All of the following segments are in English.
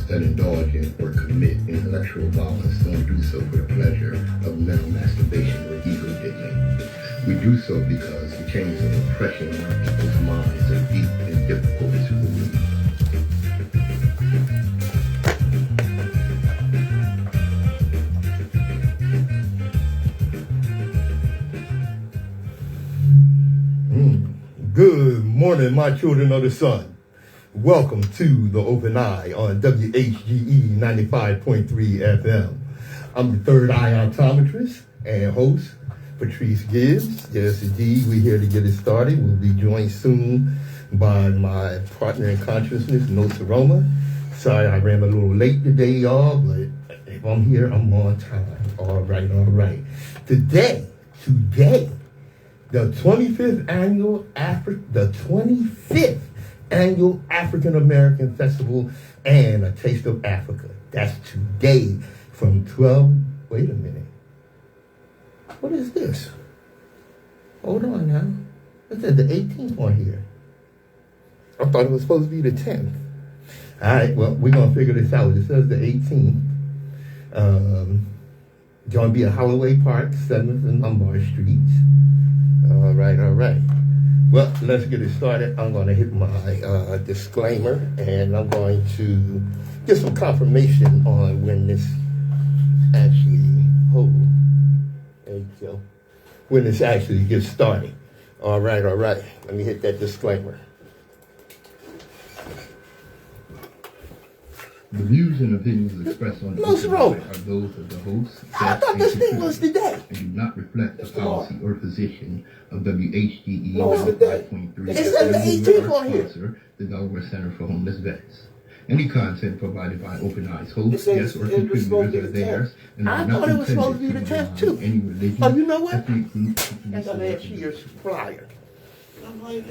that indulge in or commit intellectual violence don't do so for the pleasure of mental masturbation or ego digging. We do so because the chains of oppression in our people's minds are deep and difficult to remove. Good morning, my children of the sun. Welcome to the Open Eye on WHGE 95.3 FM. I'm the third eye optometrist and host, Patrice Gibbs. Yes, indeed, we're here to get it started. We'll be joined soon by my partner in consciousness, Nsoromma. Sorry I ran a little late today, y'all, but if I'm here, I'm on time. All right. Today, the 25th annual African American Festival and A Taste of Africa. That's today from 12. Wait a minute. What is this? Hold on now. It said the 18th on here. I thought it was supposed to be the 10th. All right, well, we're going to figure this out. It says the 18th. Going to be at Holloway Park, 7th and Lombard Streets. All right. Well, let's get it started. I'm going to hit my disclaimer, and I'm going to get some confirmation on when this actually, there you go, when this actually gets started. All right. Let me hit that disclaimer. The views and opinions expressed on the show are those of the host. I thought this thing was today. And do not reflect the policy or position of WHGE 95.3. It says the 18th on here. The Delaware Center for Homeless Vets. Any content provided by Open Eyes hosts, guests, or contributors are theirs, and I thought it was supposed to be the 10th too. Any religion, oh, you know what? ethnic group, That's on last year's flyer. I'm like,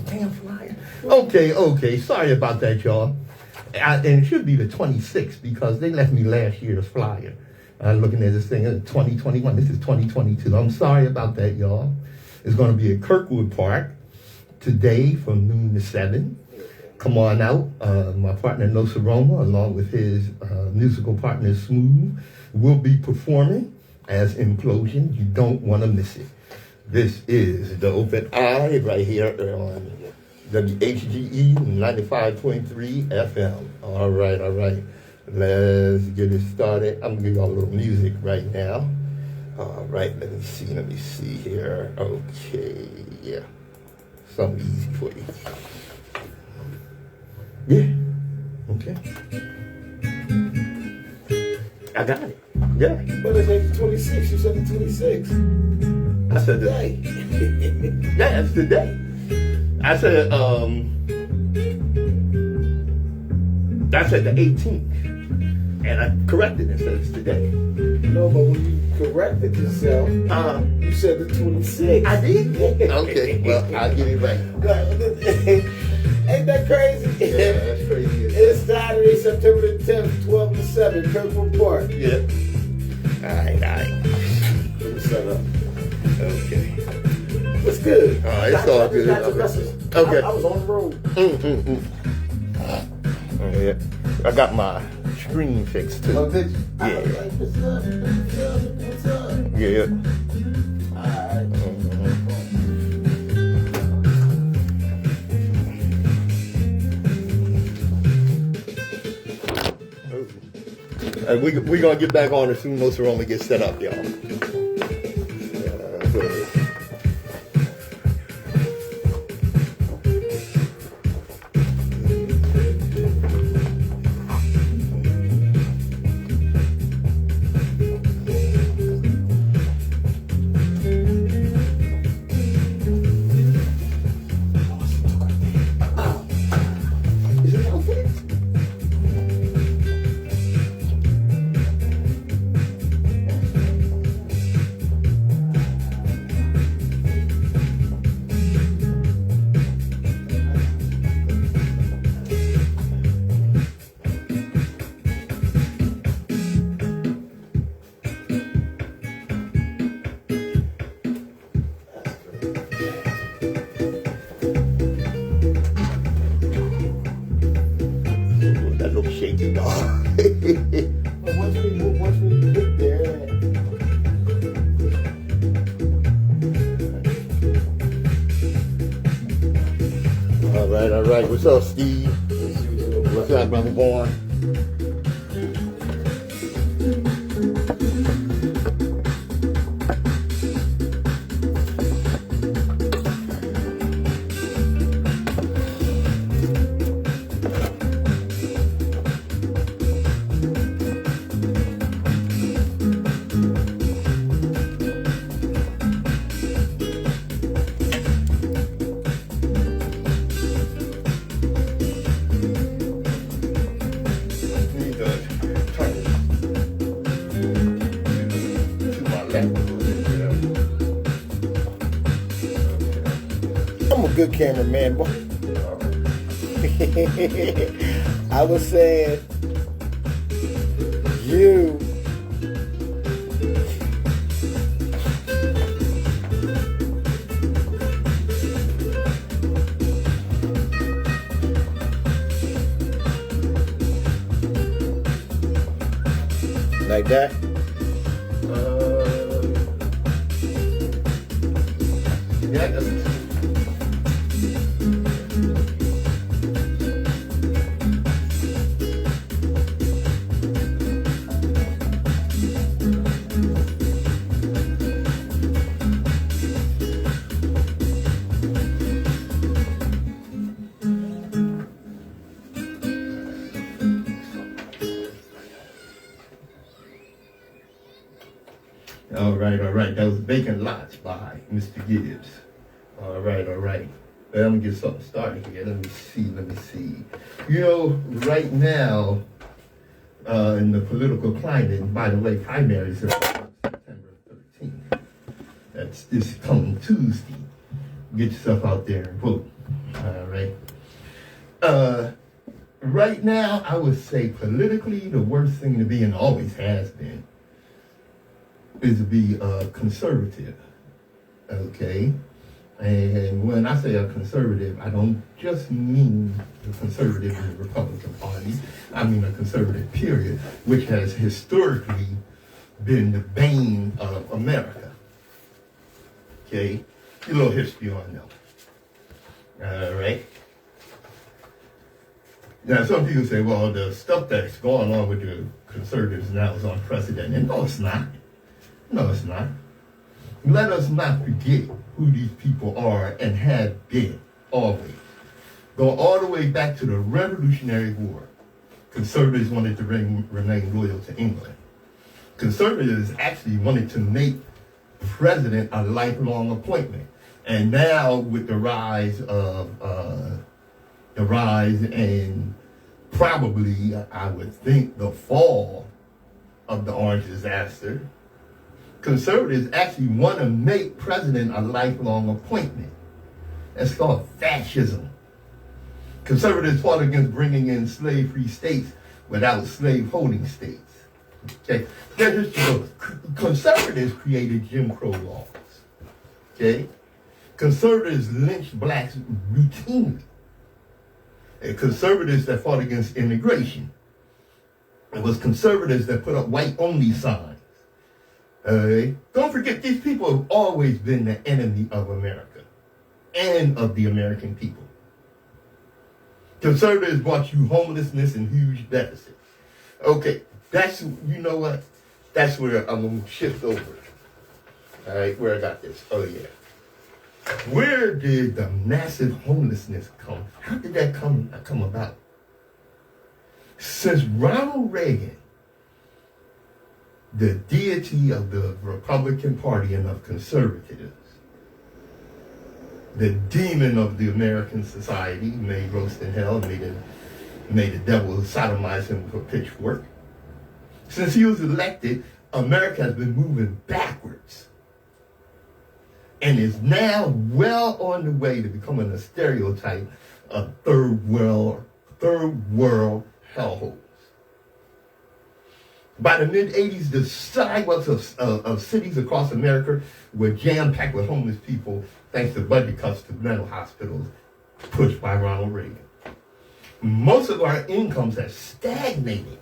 damn flyer. Okay. Sorry about that, y'all. And it should be the 26th because they left me last year's flyer. I'm looking at this thing, 2021. This is 2022. I'm sorry about that, y'all. It's going to be at Kirkwood Park today from noon to 7. Come on out. My partner, Nsoromma, along with his musical partner, Smooth, will be performing as Implosion. You don't want to miss it. This is the Open Eye right here on WHGE 95.3 FM. All right. Let's get it started. I'm going to give y'all a little music right now. All right, let me see here. Okay, yeah. Something easy for you. Yeah, okay. I got it. Yeah. But it's like 26. You said the 26. I said today. Yeah, it's today. I said the 18th. And I corrected it, said it's today. No, but when you corrected yourself, you said the 26th. I did? Okay, well, I'll give it back. Ain't that crazy? Yeah, that's crazy. It's Saturday, September the 10th, 12 to 7, Kirkwood Park. Yeah. All right. Let me set up. Okay. What's good? It's all good. Okay. I was on the road. Yeah. I got my screen fixed too. Oh, did you? Yeah. Like, what's up? Yeah. Alright. We're going to get back on as soon as Nsoromma gets set up, y'all. right. What's up, Steve? What's up, Brother Vaughn? I'm a good cameraman, boy. I was saying, you. Like that? Yeah, that's all right, all right. That was Vacant Lots by Mr. Gibbs. All right, all right. Well, I'm gonna get something started here. Let me see. You know, right now, in the political climate, and by the way, primaries are September 13th. That's this coming Tuesday. Get yourself out there and vote. All right. Right now, I would say politically, the worst thing to be, and always has been, is to be a conservative, okay? And when I say a conservative, I don't just mean the conservative in the Republican Party. I mean a conservative period, which has historically been the bane of America, okay? A little history on them, all right? Now, some people say, well, the stuff that's going on with the conservatives now is unprecedented. No, it's not. No, it's not. Let us not forget who these people are and have been, always. Go all the way back to the Revolutionary War. Conservatives wanted to remain loyal to England. Conservatives actually wanted to make the president a lifelong appointment. And now with the rise and probably, I would think, the fall of the Orange Disaster, conservatives actually want to make president a lifelong appointment. That's called fascism. Conservatives fought against bringing in slave-free states without slave-holding states. Okay, conservatives created Jim Crow laws. Okay, conservatives lynched blacks routinely. And conservatives that fought against immigration. It was conservatives that put up white-only signs. Don't forget, these people have always been the enemy of America and of the American people. Conservatives brought you homelessness and huge deficits. Okay, that's, you know what? That's where I'm going to shift over. All right, where I got this. Oh, yeah. Where did the massive homelessness come? How did that come about? Since Ronald Reagan, the deity of the Republican Party and of conservatives, the demon of the American society, made roast in hell, made the devil sodomize him with a pitchfork. Since he was elected, America has been moving backwards and is now well on the way to becoming a stereotype of third world hellholes. By the mid-'80s, the sidewalks of cities across America were jam-packed with homeless people thanks to budget cuts to mental hospitals pushed by Ronald Reagan. Most of our incomes have stagnated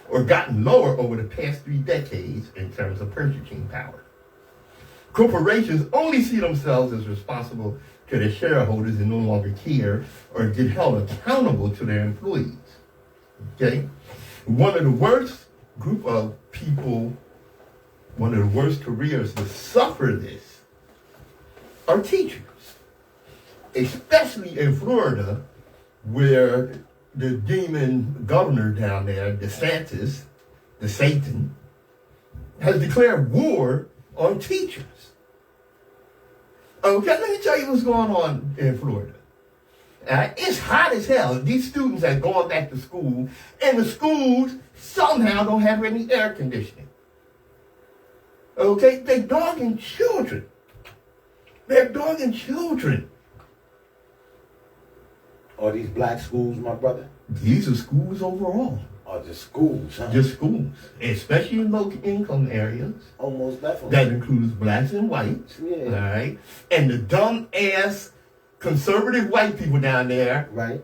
or gotten lower over the past 3 decades in terms of purchasing power. Corporations only see themselves as responsible to their shareholders and no longer care or get held accountable to their employees. Okay? One of the worst group of people, one of the worst careers to suffer this are teachers. Especially in Florida, where the demon governor down there, DeSantis, the Satan, has declared war on teachers. Okay, let me tell you what's going on in Florida. It's hot as hell. These students are going back to school, and the schools somehow don't have any air conditioning. Okay, they're dogging children. They're dogging children. Are these black schools, my brother? These are schools overall. Or just schools, huh? Just schools, especially in low-income areas. Almost definitely. That includes blacks and whites. Yeah. All right. And the dumb-ass conservative white people down there Right.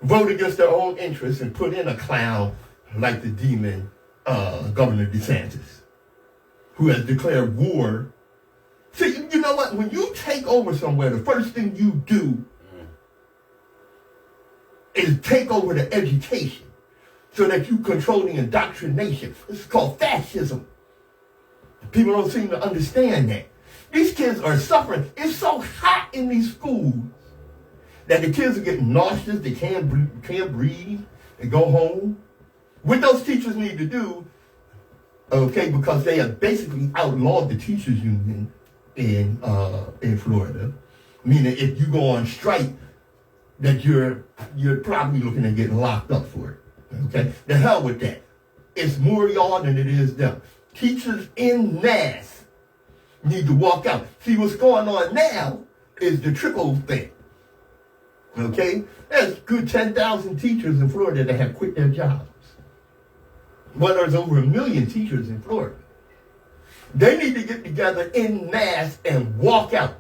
vote against their own interests and put in a clown like the demon Governor DeSantis, who has declared war. See, you know what? When you take over somewhere, the first thing you do is take over the education so that you control the indoctrination. This is called fascism. People don't seem to understand that. These kids are suffering. It's so hot in these schools that the kids are getting nauseous. They can't breathe. They go home. What those teachers need to do, okay, because they have basically outlawed the teachers union in Florida, meaning if you go on strike, that you're probably looking at getting locked up for it. Okay? The hell with that. It's more y'all than it is them. Teachers en masse need to walk out. See, what's going on now is the trickle thing. Okay? There's good 10,000 teachers in Florida that have quit their jobs. Well, there's over 1 million teachers in Florida. They need to get together en masse and walk out.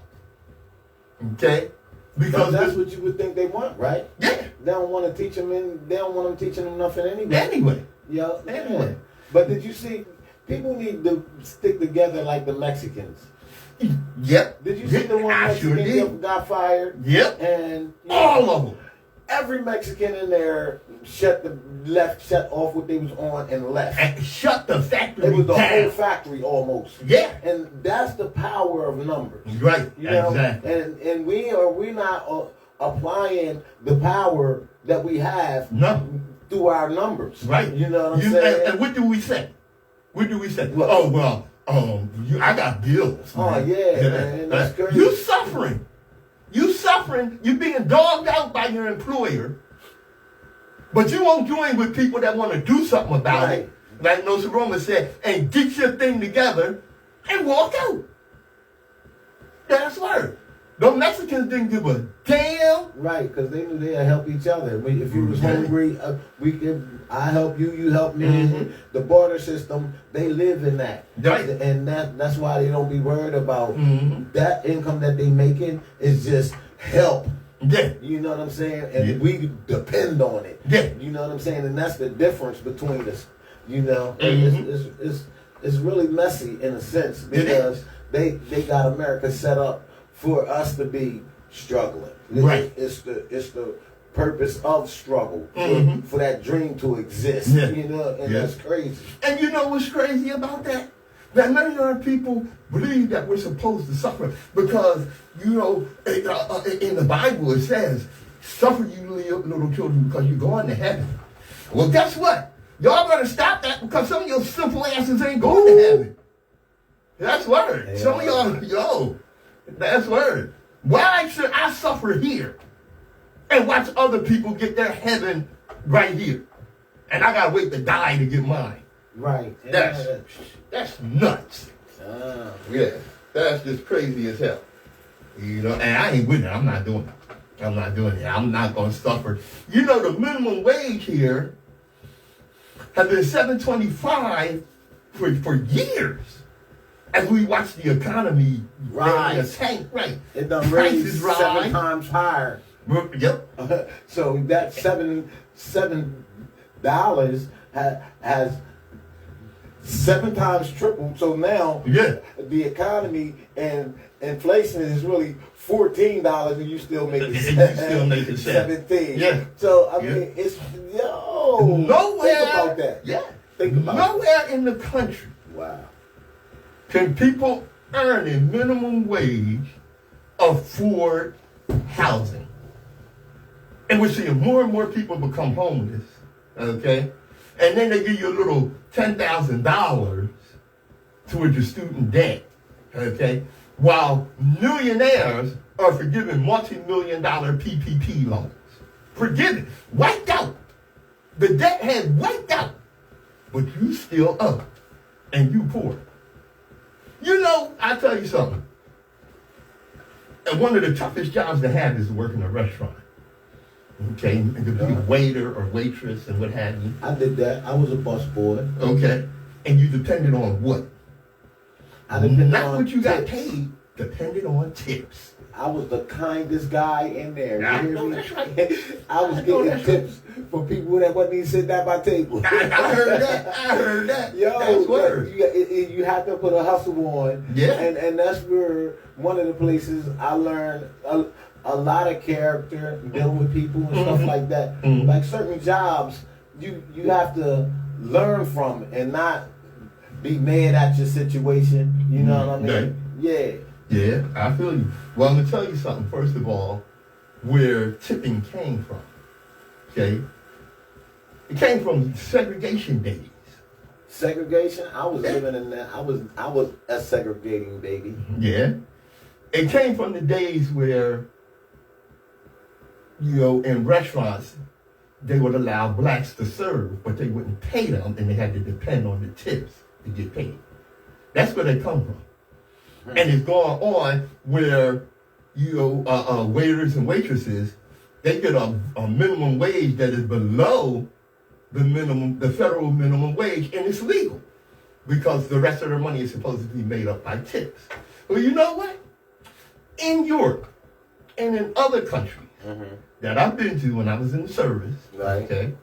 Okay? Because that's what you would think they want, right? Yeah. They don't want to teach them they don't want them teaching them nothing anyway. Anyway. Yeah. Anyway. But did you see, people need to stick together like the Mexicans. Yep. Did you see the one Mexican got fired? Yep. And all of them. Every Mexican in there shut off what they was on and left. And shut the factory down. It was the whole factory almost. Yeah. And that's the power of numbers. Right. You know? Exactly. And we're not applying the power that we have through our numbers. Right. You know what I'm saying? And what do we say? What do we say? What? Oh, well, I got bills. Oh, man. yeah, man. That's crazy. You suffering. You suffering. You being dogged out by your employer. But you won't join with people that want to do something about it. Like Nsoromma said, and get your thing together and walk out. That's word. The Mexicans didn't give a damn. Right, because they knew they'd help each other. If you was hungry, I help you, you help me. Mm-hmm. The barter system, they live in that. Right. And that's why they don't be worried about that income that they making is just help. Yeah. You know what I'm saying? And we depend on it. Yeah. You know what I'm saying? And that's the difference between us. You know? It's really messy in a sense because they got America set up for us to be struggling. Right. It's the purpose of struggle for that dream to exist. Yeah. You know? And that's crazy. And you know what's crazy about that? That many of our people believe that we're supposed to suffer because, you know, in the Bible it says, suffer you little children because you're going to heaven. Well, guess what? Y'all better stop that because some of your simple asses ain't going to heaven. That's word. Yeah. Some of y'all, that's word. Why should I suffer here and watch other people get their heaven right here? And I got to wait to die to get mine. Right. That's nuts. Yeah, that's just crazy as hell. You know, and I ain't with it. I'm not doing it. I'm not doing it. I'm not going to suffer. You know, the minimum wage here has been $7.25 for years. As we watch the economy rise, tank, right? It done raised 7 times higher. Yep. So that $7 has 7 times tripled. So now the economy and inflation is really $14 and you still making $17. 17. Yeah. So I mean, it's nowhere. Think about that. Yeah. Think about nowhere in the country. Wow. Can people earning minimum wage afford housing? And we're seeing more and more people become homeless. Okay, and then they give you a little $10,000 towards your student debt. Okay, while millionaires are forgiving multi-million-dollar PPP loans. Forgiven, wiped out. The debt has wiped out, but you still up, and you poor. You know, I tell you something. And one of the toughest jobs to have is to work in a restaurant. Okay, and to be a waiter or waitress and what have you. I did that. I was a busboy. Okay, and you depended on what? I depended Not on what you got tips. paid. Depended on tips. I was the kindest guy in there. I You hear know me? that's right. I was I know getting that's tips from people that wasn't even sitting at my table. I heard that. I heard that. Yo, that's words. you have to put a hustle on. Yeah. And that's where one of the places I learned a lot of character, dealing with people and stuff like that. Like certain jobs, you have to learn from and not be mad at your situation. You know what I mean? Yeah. Yeah, I feel you. Well, I'm going to tell you something, first of all, where tipping came from. Okay? It came from segregation days. Segregation? I was living in that. I was a segregating baby. Yeah. It came from the days where, you know, in restaurants, they would allow blacks to serve, but they wouldn't pay them, and they had to depend on the tips to get paid. That's where they come from. And it's going on where, you know, waiters and waitresses, they get a minimum wage that is below the federal minimum wage, and it's legal because the rest of their money is supposed to be made up by tips. Well, you know what? In Europe and in other countries that I've been to when I was in the service, okay,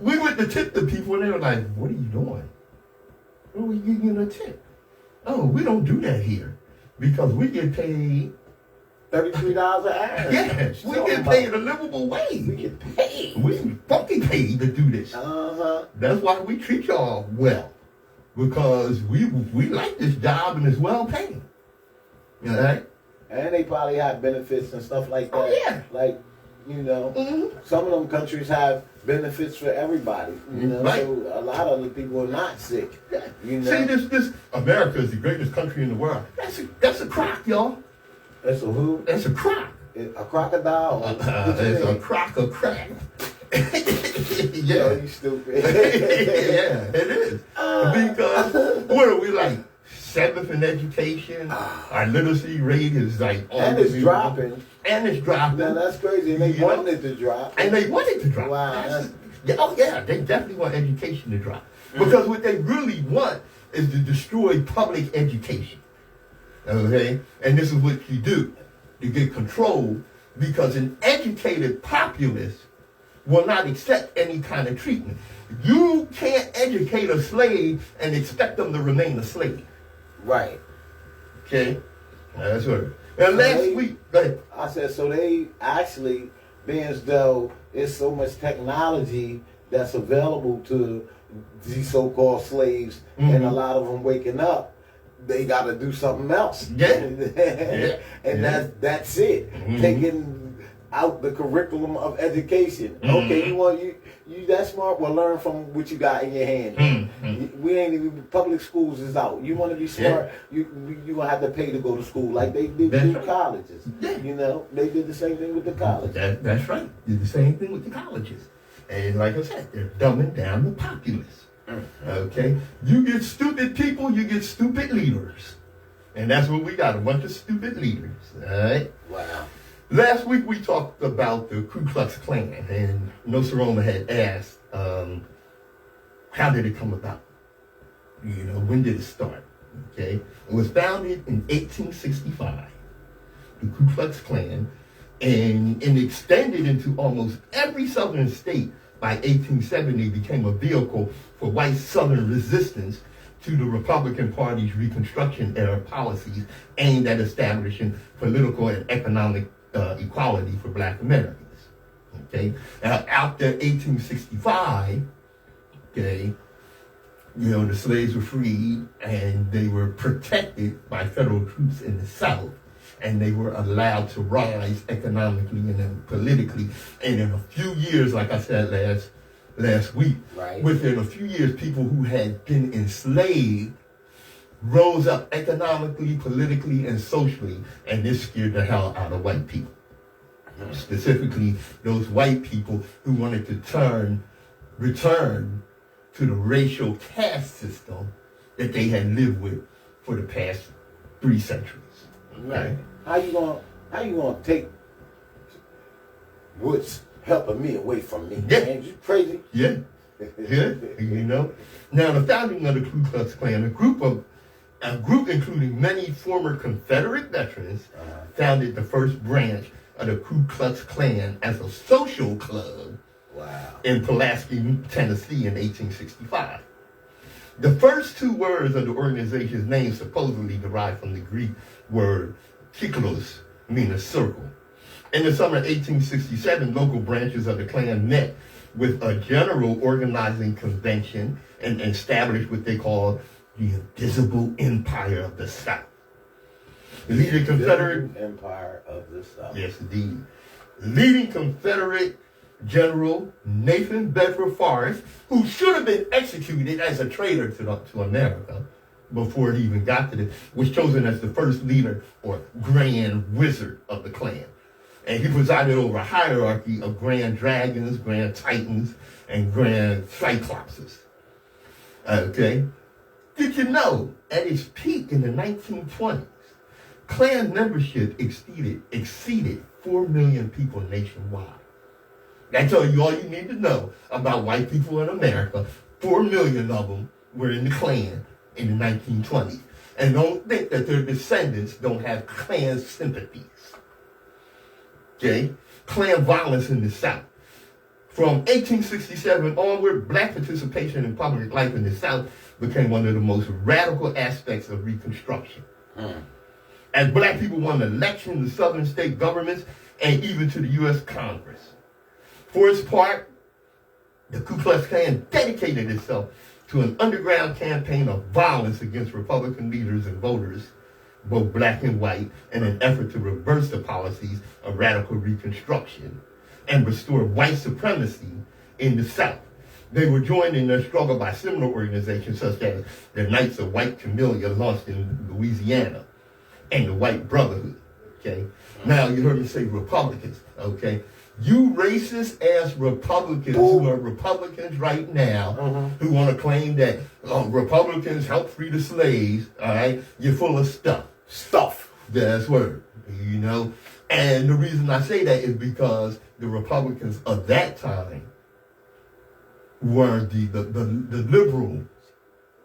we went to tip the people, and they were like, "What are you doing? What are we giving you a tip?" Oh, we don't do that here because we get paid $33 an hour. Yes, we get paid a livable wage. We get paid. We fucking paid to do this. That's why we treat y'all well, because we like this job and it's well paid. All right. And they probably have benefits and stuff like that. Oh yeah. Like, you know, some of them countries have benefits for everybody. You know, right. So a lot of the people are not sick. You know, See, this America is the greatest country in the world. That's a crock, y'all. That's a who? That's a crock. A crocodile. It's a crock of crack. Yeah, Yeah. you stupid. Yeah, it is. Because what are we like? 7th in education. Our literacy rate is like And it's dropping. And it's dropping. Now that's crazy. And they You know? wanted it to drop. And they want it to drop. Wow. Yeah, they definitely want education to drop. Because what they really want is to destroy public education. Okay? And this is what you do. You get control because an educated populace will not accept any kind of treatment. You can't educate a slave and expect them to remain a slave. Right. Okay? That's right. And last week, go ahead. I said, so they actually, being as though there's so much technology that's available to these so-called slaves, and a lot of them waking up, they got to do something else. Yeah. And that's it. Taking out the curriculum of education. Okay, you that smart? Well, learn from what you got in your hand. We ain't even, public schools is out. You want to be smart? You gonna have to pay to go to school, like they did with colleges. You know, they did the same thing with the colleges. That's right. Did the same thing with the colleges. And like I said, they're dumbing down the populace. Okay? You get stupid people, you get stupid leaders. And that's what we got, a bunch of stupid leaders. All right? Wow. Last week we talked about the Ku Klux Klan, and Nsoromma had asked, how did it come about? You know, when did it start? Okay? It was founded in 1865, the Ku Klux Klan, and extended into almost every southern state by 1870 became a vehicle for white Southern resistance to the Republican Party's Reconstruction era policies aimed at establishing political and economic equality for black Americans. Okay, now after 1865, okay, the slaves were freed and they were protected by federal troops in the South, and they were allowed to rise economically and then politically. And in a few years, like I said last week, right, within a few years, people who had been enslaved rose up economically, politically, and socially, and this scared the hell out of white people. Specifically, those white people who wanted to return to the racial caste system that they had lived with for the past 3 centuries. Right. How you gonna take what's helping me away from me? Yeah. Man, you crazy? Yeah. Yeah. Now the founding of the Ku Klux Klan, a group including many former Confederate veterans, founded the first branch of the Ku Klux Klan as a social club. Wow. In Pulaski, Tennessee in 1865. The first 2 words of the organization's name supposedly derived from the Greek word kiklos, meaning circle. In the summer of 1867, local branches of the Klan met with a general organizing convention and established what they called the Invisible Empire of the South. The leading Confederate Empire of the South. Yes, indeed. Leading Confederate General Nathan Bedford Forrest, who should have been executed as a traitor to America before he even got to this, was chosen as the first leader or Grand Wizard of the Klan. And he presided over a hierarchy of Grand Dragons, Grand Titans, and Grand Cyclopses. Okay? Did you know, at its peak in the 1920s, Klan membership exceeded 4 million people nationwide. That tells you all you need to know about white people in America. 4 million of them were in the Klan in the 1920s. And don't think that their descendants don't have Klan sympathies. Okay? Klan violence in the South. From 1867 onward, black participation in public life in the South became one of the most radical aspects of Reconstruction. As black people won elections to Southern state governments and even to the U.S. Congress. For its part, the Ku Klux Klan dedicated itself to an underground campaign of violence against Republican leaders and voters, both black and white, in an effort to reverse the policies of radical Reconstruction and restore white supremacy in the South. They were joined in their struggle by similar organizations such as the Knights of White Camellia, launched in Louisiana, and the White Brotherhood. Okay? Now, you heard me say Republicans. Okay? You racist ass Republicans who are Republicans right now, who want to claim that Republicans helped free the slaves, all right? You're full of stuff. Stuff. That's word, And the reason I say that is because the Republicans of that time were the liberal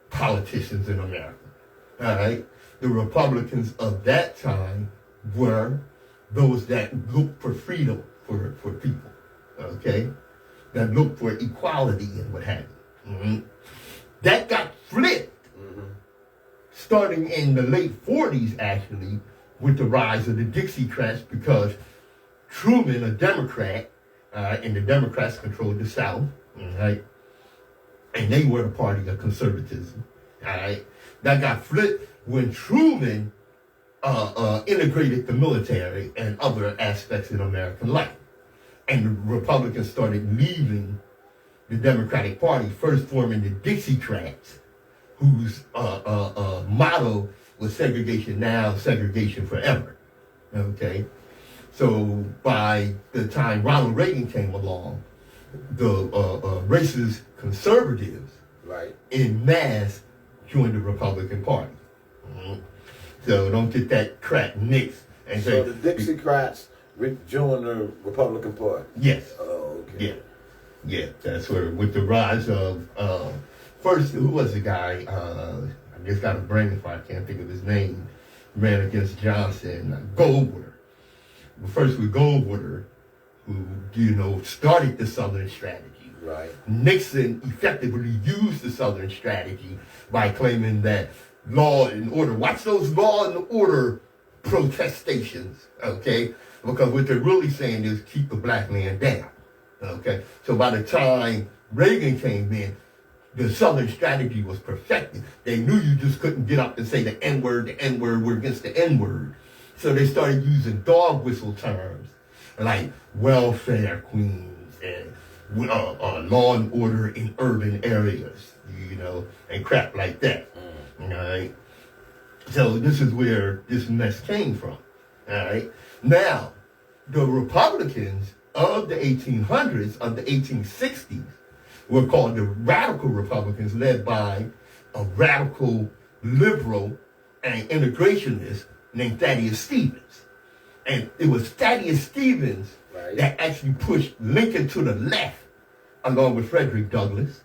politicians in America, all right? The Republicans of that time were those that looked for freedom for people, okay? That looked for equality and what have you. That got flipped starting in the late 40s, actually, with the rise of the Dixiecrats, because Truman, a Democrat, and the Democrats controlled the South, right? And they were the party of conservatism, all right? That got flipped when Truman integrated the military and other aspects in American life. And the Republicans started leaving the Democratic Party, first forming the Dixiecrats, whose motto was segregation now, segregation forever. Okay? So by the time Ronald Reagan came along, the racist conservatives in mass joined the Republican Party. So don't get that crap mixed. And so the Dixiecrats joined the Republican Party? Yes. Oh, okay. Yeah, that's where, with the rise of, first, who was the guy? I just got a brain if I can't think of his name. Ran against Johnson, Goldwater. But first with Goldwater, who, started the Southern strategy. Right. Nixon effectively used the Southern strategy by claiming that law and order, watch those law and order protestations, okay? Because what they're really saying is keep the black man down, okay? So by the time Reagan came in, the Southern strategy was perfected. They knew you just couldn't get up and say the N-word, we're against the N-word. So they started using dog whistle terms like welfare queens and law and order in urban areas, you know, and crap like that. All right. So this is where this mess came from. All right. Now, the Republicans of the 1800s, of the 1860s, were called the radical Republicans, led by a radical liberal and integrationist named Thaddeus Stevens. And it was Thaddeus Stevens that actually pushed Lincoln to the left, along with Frederick Douglass,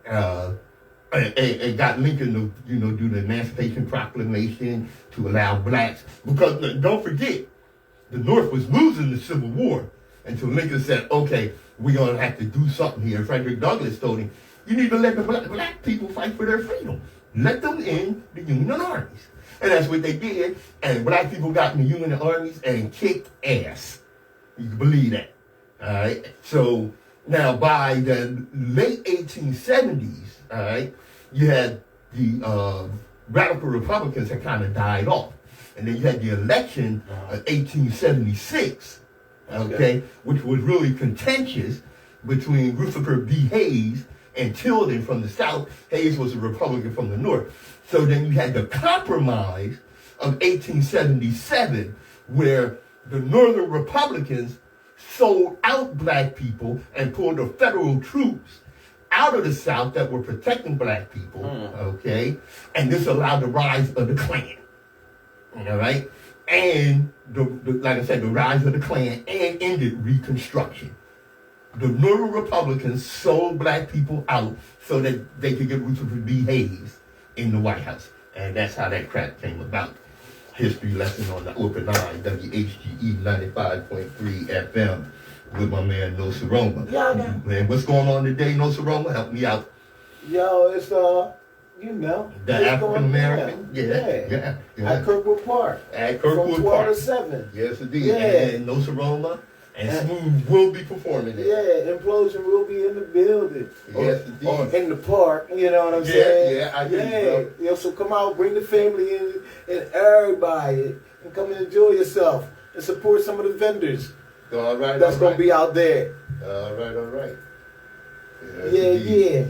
and got Lincoln to, you know, do the Emancipation Proclamation to allow blacks. Because don't forget, the North was losing the Civil War until Lincoln said, okay, we're going to have to do something here. Frederick Douglass told him, you need to let the black people fight for their freedom. Let them in the Union armies. And that's what they did. And black people got in the Union armies and kicked ass. You can believe that. All right. So now by the late 1870s, all right, you had the radical Republicans had kind of died off. And then you had the election of 1876, okay, which was really contentious between Rutherford B. Hayes and Tilden from the South. Hayes was a Republican from the North. So then you had the compromise of 1877, where the Northern Republicans sold out black people and pulled the federal troops out of the South that were protecting black people, okay? And this allowed the rise of the Klan, all right? And, like I said, the rise of the Klan and ended Reconstruction. The Northern Republicans sold black people out so that they could get Rutherford B. Hayes in the White House. And that's how that crap came about. History lesson on the Open Line, WHGE 95.3 FM with my man Nsoromma. Yeah, man. Man, what's going on today, Nsoromma? Help me out. Yo, it's you know, the African American, yeah. At Kirkwood Park. At Kirkwood from 12 Park. to 7. Yes, indeed. Yeah. And Nsoromma and Smooth will be performing there. Yeah, Implosion will be in the building. Yes, indeed. Or in the park, you know what I'm saying? Yeah, I get it, bro. Yo, so come out, bring the family in and everybody, and come and enjoy yourself and support some of the vendors. All right, that's going to be out there. All right. Yes, yeah.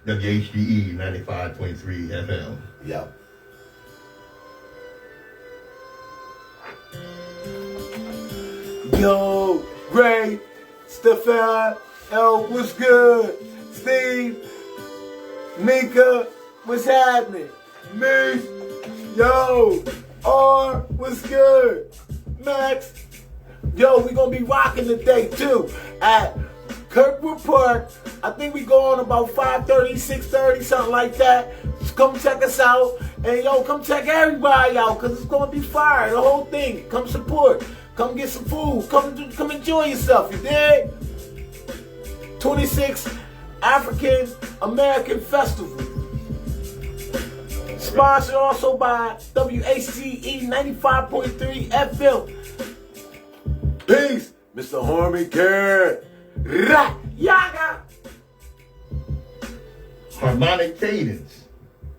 WHGE 95.3 FM. Yeah. Yo, Ray, Stefan, L, what's good? Steve, Mika, what's happening? Me, yo, R, what's good? Max, yo, we gonna be rocking today too at Kirkwood Park. I think we go on about 5:30, 6:30, something like that. Just come check us out. And yo, come check everybody out, because it's going to be fire, the whole thing. Come support. Come get some food. Come enjoy yourself, you dig? 26th African American Festival. Sponsored also by WHGE 95.3 FM. Peace, Mr. Harmon Carrot. Yaga. Harmonic Cadence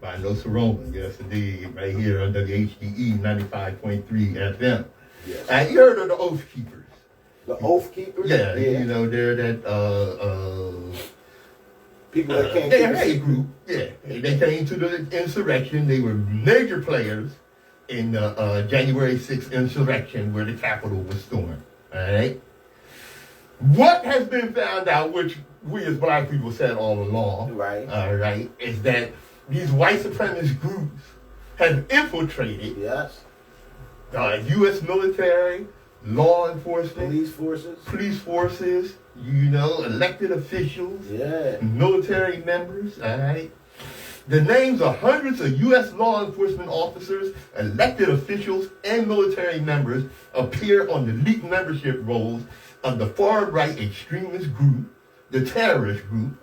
by Nsoromma. Yes, indeed. Right here on WHGE 95.3 FM. Yes. You heard of the Oath Keepers? The Oath Keepers? Yeah, you know, they're that people that came they're a group. Yeah. They came to the insurrection. They were major players in the January 6th insurrection where the Capitol was stormed. All right. What has been found out, which we as black people said all along, right? All right, is that these white supremacist groups have infiltrated U.S. military, law enforcement, police forces, you know, elected officials, military members, all right? The names of hundreds of U.S. law enforcement officers, elected officials, and military members appear on the leaked membership rolls of the far-right extremist group, the terrorist group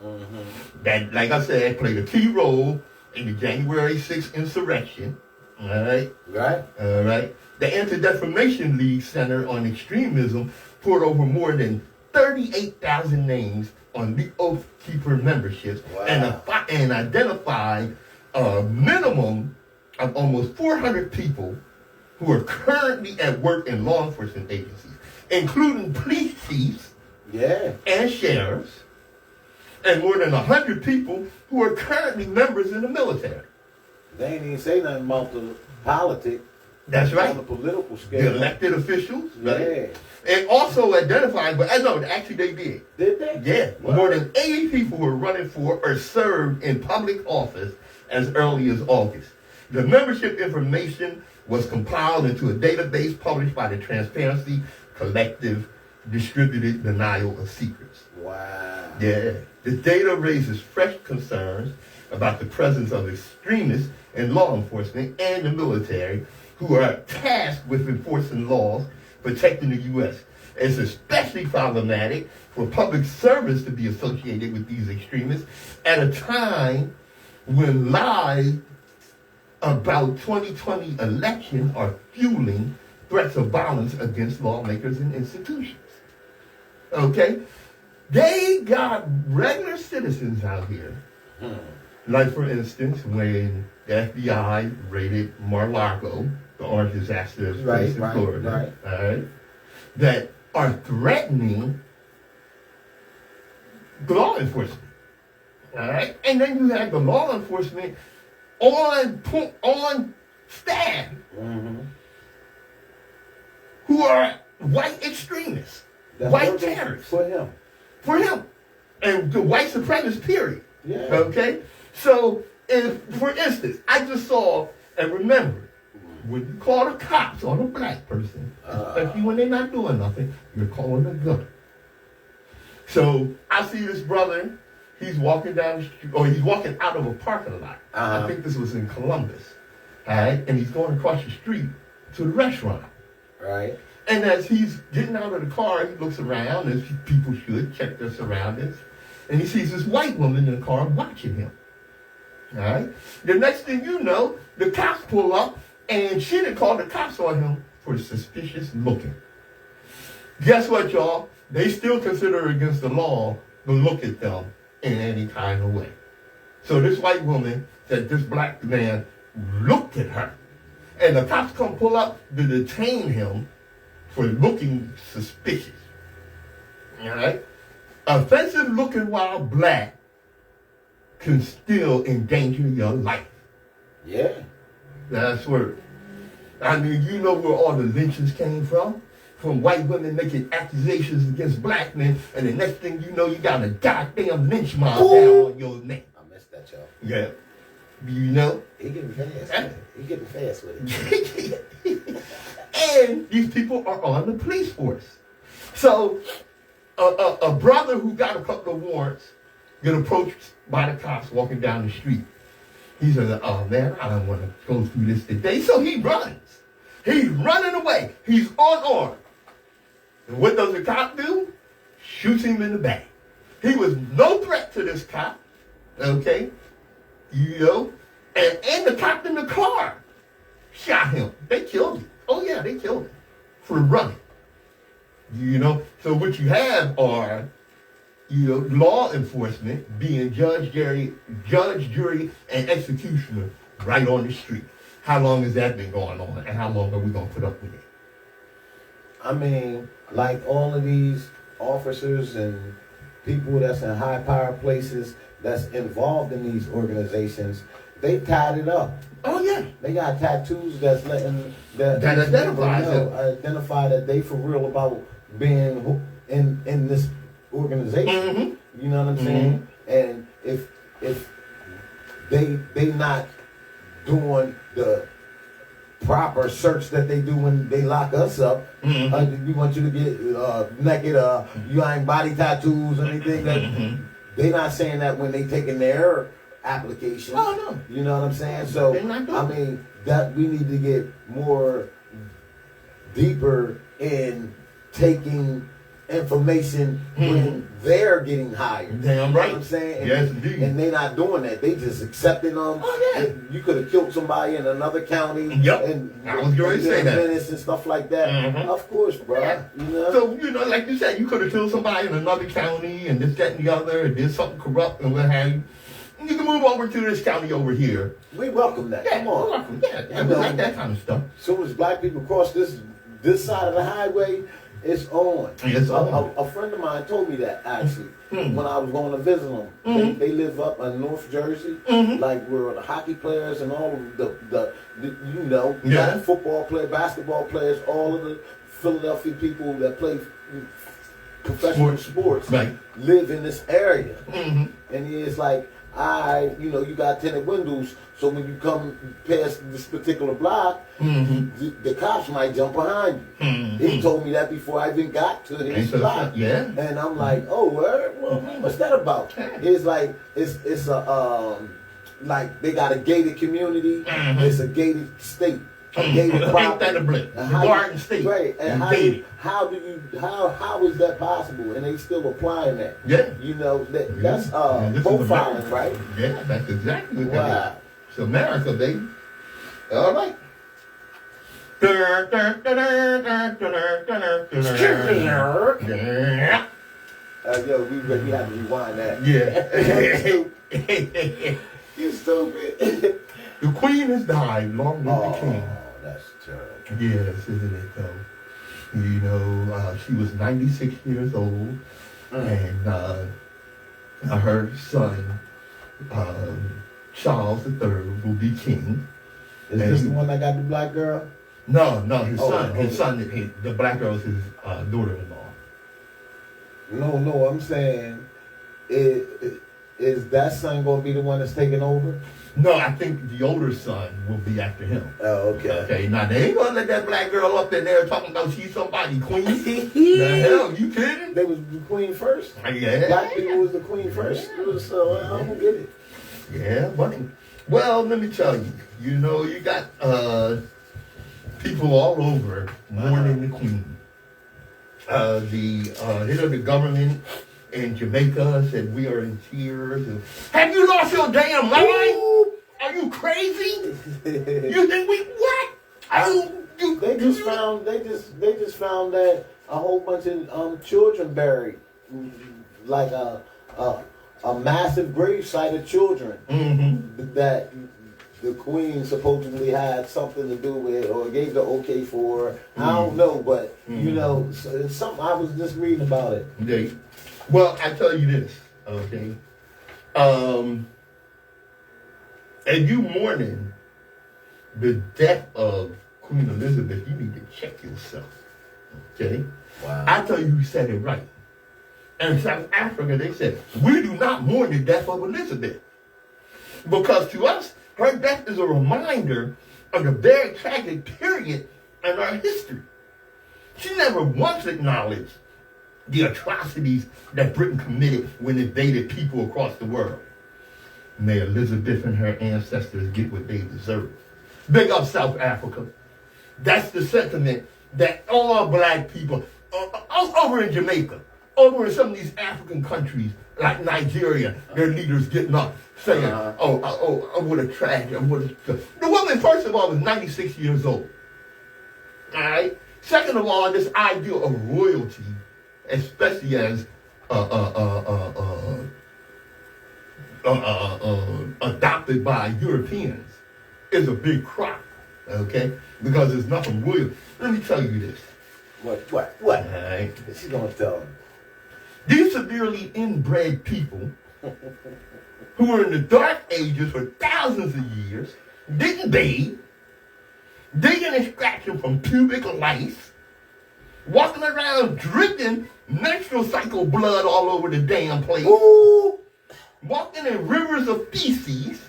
that, like I said, played a key role in the January 6th insurrection. All right? Right. All right. The Anti-Defamation League Center on Extremism poured over more than 38,000 names on the Oath Keeper memberships and identified a minimum of almost 400 people who are currently at work in law enforcement agencies, including police chiefs and sheriffs, and more than 100 people who are currently members in the military. They ain't even say nothing about the politics. That's right. On the political scale. The elected officials. Right? Yeah. And also identified, but I know, actually they did. Did they? Yeah. What? More than 80 people were running for or served in public office as early as August. The membership information was compiled into a database published by the Transparency Collective Distributed Denial of Secrets. Wow. Yeah. The data raises fresh concerns about the presence of extremists in law enforcement and the military who are tasked with enforcing laws protecting the U.S. It's especially problematic for public servants to be associated with these extremists at a time when lies about 2020 elections are fueling threats of violence against lawmakers and institutions. Okay? They got regular citizens out here. Like, for instance, when the FBI raided Mar-a-Lago, the orange disaster in Florida, all right, that are threatening law enforcement. All right? And then you have the law enforcement on staff who are white extremists, white terrorists. For him. And the white supremacist period. Yeah. Okay? So, for instance, I just saw and remembered, when you call the cops on a black person, especially when they're not doing nothing, you're calling a gun. So, I see this brother, he's walking down the street, or he's walking out of a parking lot. I think this was in Columbus. All right? And he's going across the street to the restaurant. Right. And as he's getting out of the car, he looks around, as people should, check their surroundings. And he sees this white woman in the car watching him. All right? The next thing you know, the cops pull up, and she didn't call the cops on him for suspicious looking. Guess what, y'all? They still consider it against the law to look at them in any kind of way. So this white woman said this black man looked at her. And the cops come pull up to detain him for looking suspicious. All right? Offensive looking while black can still endanger your life. Yeah. That's word. I mean, you know where all the lynchings came from? From white women making accusations against black men, and the next thing you know, you got a goddamn lynch mob down on your neck. I missed that, y'all. Yeah. You know? He getting fast. He getting fast with it. And these people are on the police force. So, a brother who got a couple of warrants get approached by the cops walking down the street. He says, oh man, I don't want to go through this today. So he runs. He's running away. He's unarmed. And what does the cop do? Shoots him in the back. He was no threat to this cop. Okay? You know? And the cop in the car shot him. They killed him. Oh yeah, they killed him for running. You know? So what you have are, you know, law enforcement being judge, jury, and executioner right on the street. How long has that been going on, and how long are we going to put up with it? I mean, like all of these officers and people that's in high power places that's involved in these organizations, they tied it up. Oh yeah. They got tattoos that's letting that identify that they for real about being in this organization. You know what I'm saying? And if they not doing the proper search that they do when they lock us up, we want you to get naked, you ain't body tattoos or anything. That they not saying that when they taking their application. Oh no. You know what I'm saying? So I mean that we need to get more deeper in taking information when they're getting hired. Damn You right. know what I'm saying? And, Yes, indeed. And they not doing that. They just accepting them. Oh, yeah. And you could have killed somebody in another county. Yep. And I was going to say that. minutes and stuff like that. Mhm. Of course, bro. Yeah. You know. So, like you said, you could have killed somebody in another county and this, that, and the other, and did something corrupt and what have you. You can move over to this county over here. We welcome that. Yeah, Come on. Yeah, we like that kind of stuff. As soon as black people cross this side of the highway, it's on. It's on. A friend of mine told me that actually Hmm. when I was going to visit them. Mhm. They live up in North Jersey, Mhm. like where the hockey players and all of the Yeah. football players, basketball players, all of the Philadelphia people that play professional sports Right. live in this area. Mm-hmm. And it's like, you got tinted windows, so when you come past this particular block, Mm-hmm. the cops might jump behind you. Mhm. He told me that before I even got to his block. Yeah. And I'm like, oh, word? Well, what's that about? It's like, it's a, like they got a gated community. Mhm. It's a gated state. A gated property. Ain't that a blip? And how Garden you- State. Right. And Gated. how is that possible? And they still applying that. Yeah. That's Yeah, this is profiling, America. right? Yeah, that's exactly what Wow. that is. It's America, baby. All right. Yeah. We have to rewind that. Yeah. You stupid. The queen has died, long live the king. That's terrible. Yes, isn't it though? She was 96 years old, and her son, Charles III, will be king. Is this the one that got the black girl? No, his Oh, son. okay. His son, the black girl is his daughter-in-law. No, I'm saying, is that son going to be the one that's taking over? No, I think the older son will be after him. Oh, okay. Okay, now they ain't gonna let that black girl up in there talking about she's somebody queen. The hell, you kidding? They was the queen first. Yeah. Black people was the queen first. So I don't get it. Yeah, buddy. Well, let me tell you. You got people all over mourning the queen. The head of the government in Jamaica said we are in tears. Have you lost your damn mind? Are you crazy? You think we what? They just found that a whole bunch of children buried, like a massive grave site of children that the queen supposedly had something to do with or gave the okay for. I don't know, but it's something I was just reading about it. Okay. Well, I tell you this, okay. If you mourning the death of Queen Elizabeth, you need to check yourself. Okay? Wow. I tell you, you said it right. And in South Africa, they said, we do not mourn the death of Elizabeth. Because to us, her death is a reminder of the very tragic period in our history. She never once acknowledged the atrocities that Britain committed when it invaded people across the world. May Elizabeth and her ancestors get what they deserve. Big up South Africa. That's the sentiment that all black people, over in Jamaica, over in some of these African countries, like Nigeria, their leaders getting up, saying, what a tragedy, The woman, first of all, was 96 years old. All right? Second of all, this idea of royalty, especially as adopted by Europeans, is a big crop, okay? Because there's nothing royal. Let me tell you this. What? All right? She's gonna tell him. These severely inbred people who were in the dark ages for thousands of years, didn't bathe, digging and scratching from pubic lice, walking around dripping menstrual cycle blood all over the damn place, walking in rivers of feces,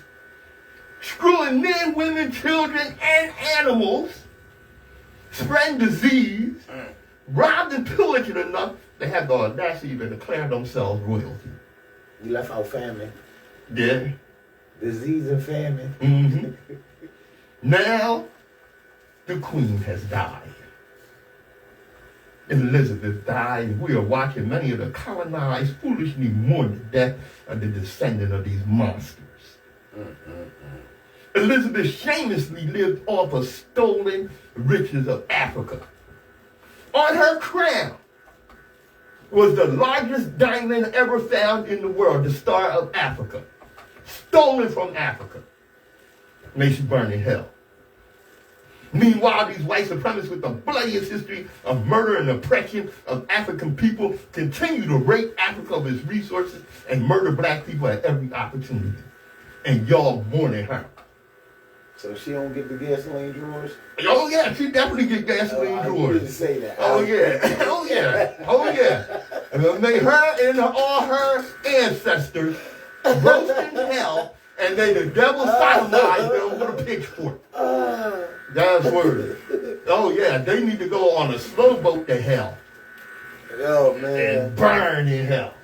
screwing men, women, children, and animals, spreading disease, robbed and pillaged enough to have the audacity to declare themselves royalty. You left out famine. Yeah. Disease and famine. Mm-hmm. Now, the queen has died. Elizabeth died, and we are watching many of the colonized foolishly mourn the death of the descendant of these monsters. Elizabeth shamelessly lived off of stolen riches of Africa. On her crown was the largest diamond ever found in the world, the Star of Africa, stolen from Africa. May she burn in hell. Meanwhile, these white supremacists with the bloodiest history of murder and oppression of African people continue to rape Africa of its resources and murder black people at every opportunity. And y'all mourning her. So she don't get the gasoline drawers? Oh yeah, she definitely get gasoline drawers. I didn't say that. Oh yeah, oh yeah, oh yeah. And may her and all her ancestors roast in hell, and may the devil sodomize them with a pitchfork. That's word. Oh yeah, they need to go on a slow boat to hell. Oh man. And burn in hell.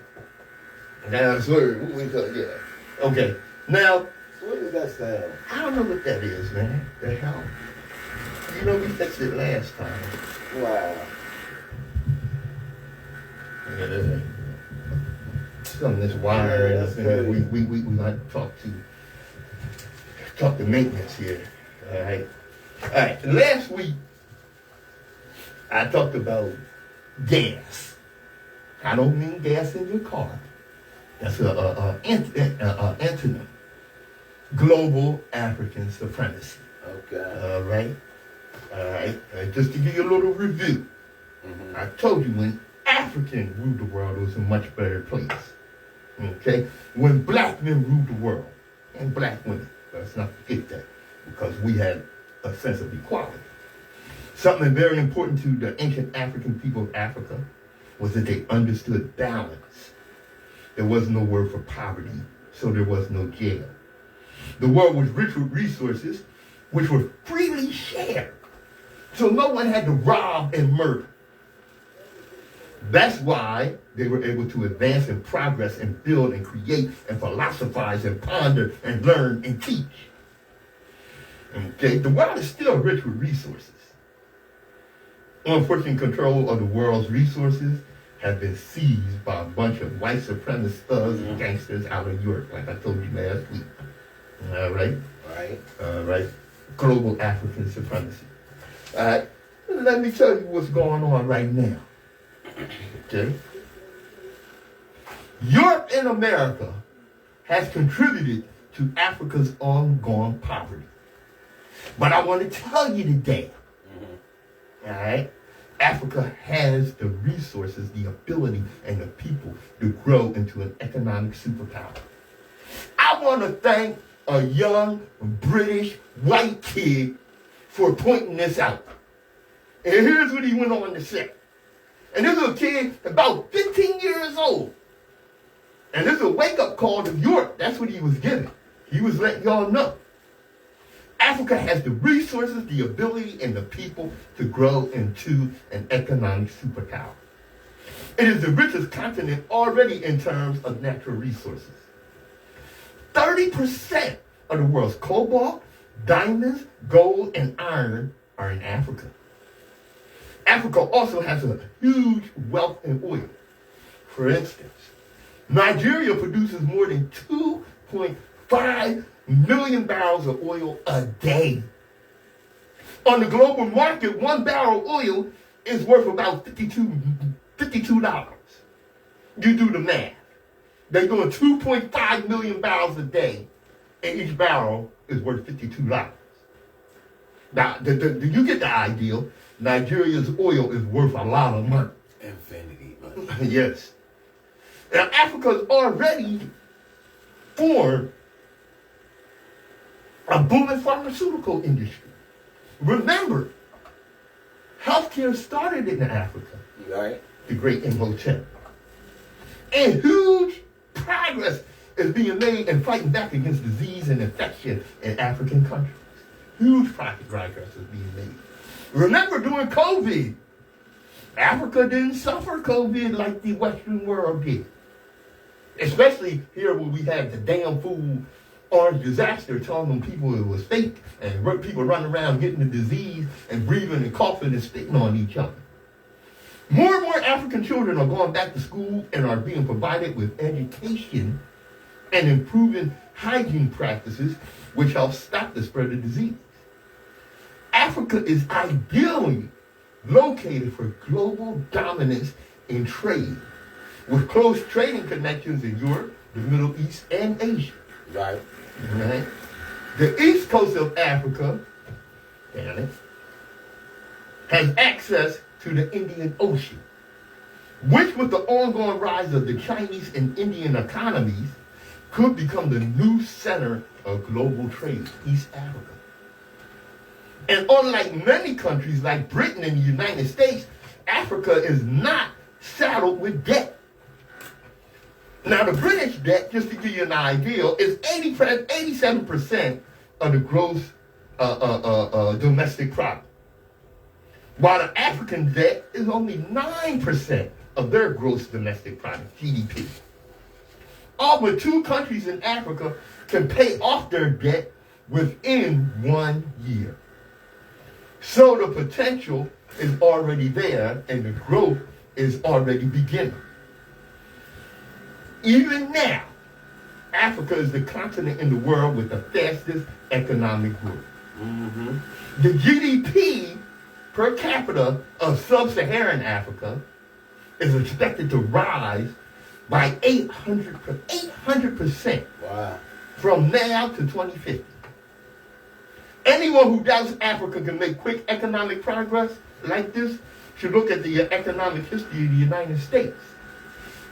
That's word. Yeah. Okay. Now, what is that sound? I don't know what that is, man. The hell. You know, we fixed it last time. Wow. Yeah. Some of this wire and everything. We like to talk to maintenance here. All right. All right. Last week, I talked about gas. I don't mean gas in your car. That's an antonym. Global African supremacy. Okay. All right. All right. Just to give you a little review. I told you when African ruled the world, it was a much better place. Okay? When black men ruled the world, and black women, let's not forget that, because we had a sense of equality. Something very important to the ancient African people of Africa was that they understood balance. There was no word for poverty, so there was no jail. The world was rich with resources, which were freely shared, so no one had to rob and murder. That's why they were able to advance and progress and build and create and philosophize and ponder and learn and teach. Okay, the world is still rich with resources. Unfortunate control of the world's resources have been seized by a bunch of white supremacist thugs and gangsters out of Europe, like I told you last week. All right? Right. All right. Global African supremacy. All right. Let me tell you what's going on right now. Okay? Europe and America has contributed to Africa's ongoing poverty. But I want to tell you today, all right, Africa has the resources, the ability, and the people to grow into an economic superpower. I want to thank a young British white kid for pointing this out. And here's what he went on to say. And this was a kid about 15 years old. And this is a wake-up call to Europe. That's what he was giving. He was letting y'all know. Africa has the resources, the ability, and the people to grow into an economic superpower. It is the richest continent already in terms of natural resources. 30% of the world's cobalt, diamonds, gold, and iron are in Africa. Africa also has a huge wealth in oil. For instance, Nigeria produces more than 2.5 million barrels of oil a day. On the global market, 1 barrel of oil is worth about $52. You do the math. They're doing 2.5 million barrels a day, and each barrel is worth $52. Now, do you get the idea? Nigeria's oil is worth a lot of money. Infinity money. Yes. Now, Africa's already formed a booming pharmaceutical industry. Remember, healthcare started in Africa. Right. The Great Imhotep. And huge progress is being made in fighting back against disease and infection in African countries. Huge progress is being made. Remember during COVID, Africa didn't suffer COVID like the Western world did. Especially here where we had the damn fool orange disaster telling them people it was fake and people running around getting the disease and breathing and coughing and spitting on each other. More and more African children are going back to school and are being provided with education and improving hygiene practices, which help stop the spread of disease. Africa is ideally located for global dominance in trade, with close trading connections in Europe, the Middle East, and Asia. Right. Right? The east coast of Africa, damn it, has access to the Indian Ocean, which with the ongoing rise of the Chinese and Indian economies could become the new center of global trade, East Africa. And unlike many countries like Britain and the United States, Africa is not saddled with debt. Now, the British debt, just to give you an idea, is 87% of the gross domestic product, while the African debt is only 9% of their gross domestic product, GDP. All but 2 countries in Africa can pay off their debt within 1 year. So the potential is already there and the growth is already beginning. Even now, Africa is the continent in the world with the fastest economic growth. Mm-hmm. The GDP per capita of sub-Saharan Africa is expected to rise by 800%. Wow. From now to 2050. Anyone who doubts Africa can make quick economic progress like this should look at the economic history of the United States.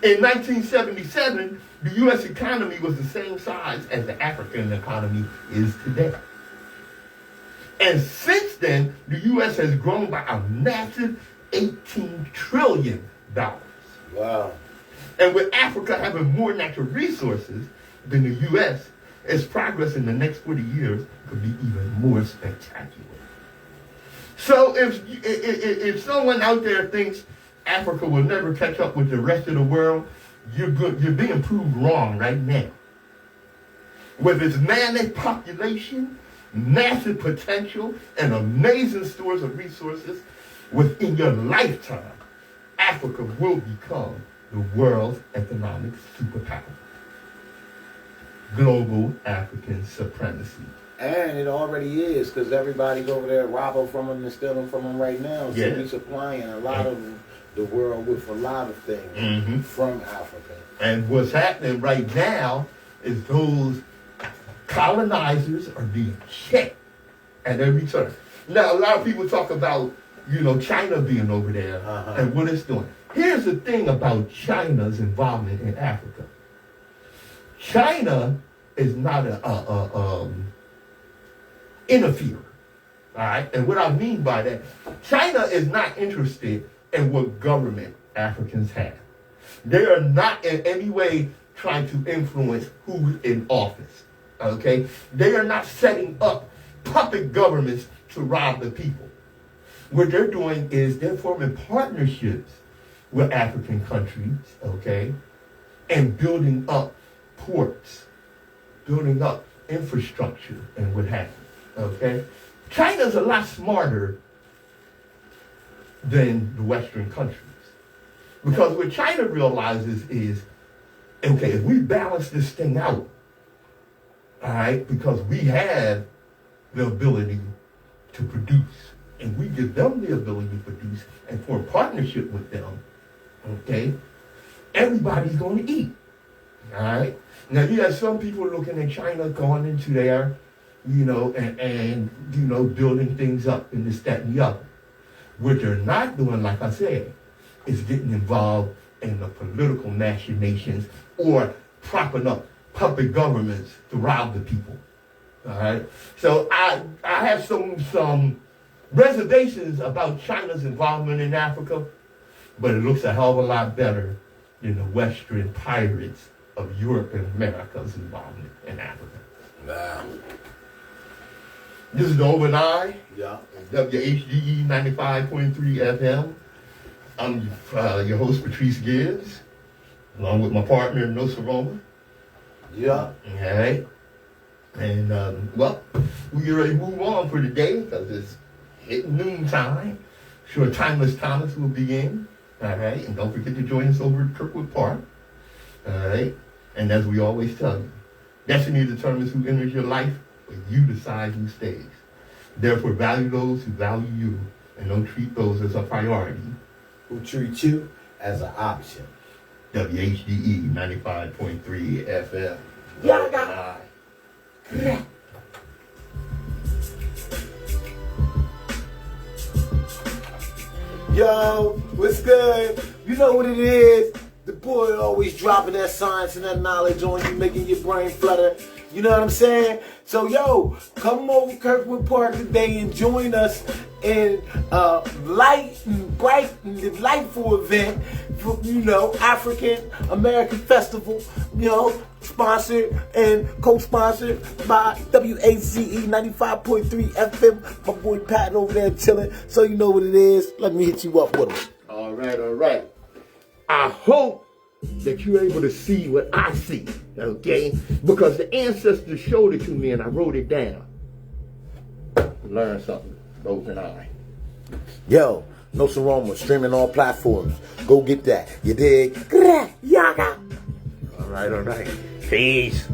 In 1977, the U.S. economy was the same size as the African economy is today. And since then, the U.S. has grown by a massive $18 trillion. Wow. And with Africa having more natural resources than the U.S., its progress in the next 40 years could be even more spectacular. So if someone out there thinks Africa will never catch up with the rest of the world, you're being proved wrong right now. With its mammoth population, massive potential, and amazing stores of resources, within your lifetime, Africa will become the world's economic superpower. Global African supremacy. And it already is, because everybody's over there robbing from them and stealing from them right now. So Yeah. we're supplying a lot of the world with a lot of things from Africa. And what's happening right now is those colonizers are being checked at every turn. Now, a lot of people talk about, China being over there and what it's doing. Here's the thing about China's involvement in Africa. China is not a interferer, all right? And what I mean by that, China is not interested in what government Africans have. They are not in any way trying to influence who's in office, okay? They are not setting up puppet governments to rob the people. What they're doing is they're forming partnerships with African countries, okay, and building up ports, building up infrastructure and what have you, okay? China's a lot smarter than the Western countries. Because what China realizes is, okay, if we balance this thing out, all right, because we have the ability to produce, and we give them the ability to produce and form partnership with them, okay, everybody's going to eat, all right? Now, you have some people looking at China going into there, and building things up and this, that, and the other. What they're not doing, like I said, is getting involved in the political machinations or propping up puppet governments to rob the people. All right? So I have some reservations about China's involvement in Africa, but it looks a hell of a lot better than the Western pirates of Europe and America's involvement in Africa. Wow. This is the overnight. Yeah. WHGE 95.3 FM. I'm your host, Patrice Gibbs, along with my partner, Nsoromma. Yeah. All right. And, we get ready to move on for the day because it's hitting noontime. Sure, Timeless Thomas will begin. All right, and don't forget to join us over at Kirkwood Park. All right, and as we always tell you, destiny determines who enters your life, but you decide who stays. Therefore, value those who value you, and don't treat those as a priority. Who treat you as an option. WHGE 95.3 FM. Yaga. Yo, what's good? You know what it is. The boy always dropping that science and that knowledge on you, making your brain flutter. You know what I'm saying? So, yo, come over Kirkwood Park today and join us in light and bright and delightful event for, African American Festival, sponsored and co-sponsored by WHGE 95.3 FM. My boy Pat over there chilling. So you know what it is. Let me hit you up with him. All right. I hope that you're able to see what I see, okay? Because the ancestors showed it to me and I wrote it down. Learn something, open eye. Yo, Nsoromma, streaming all platforms. Go get that. You dig? Yaga. All right. Peace.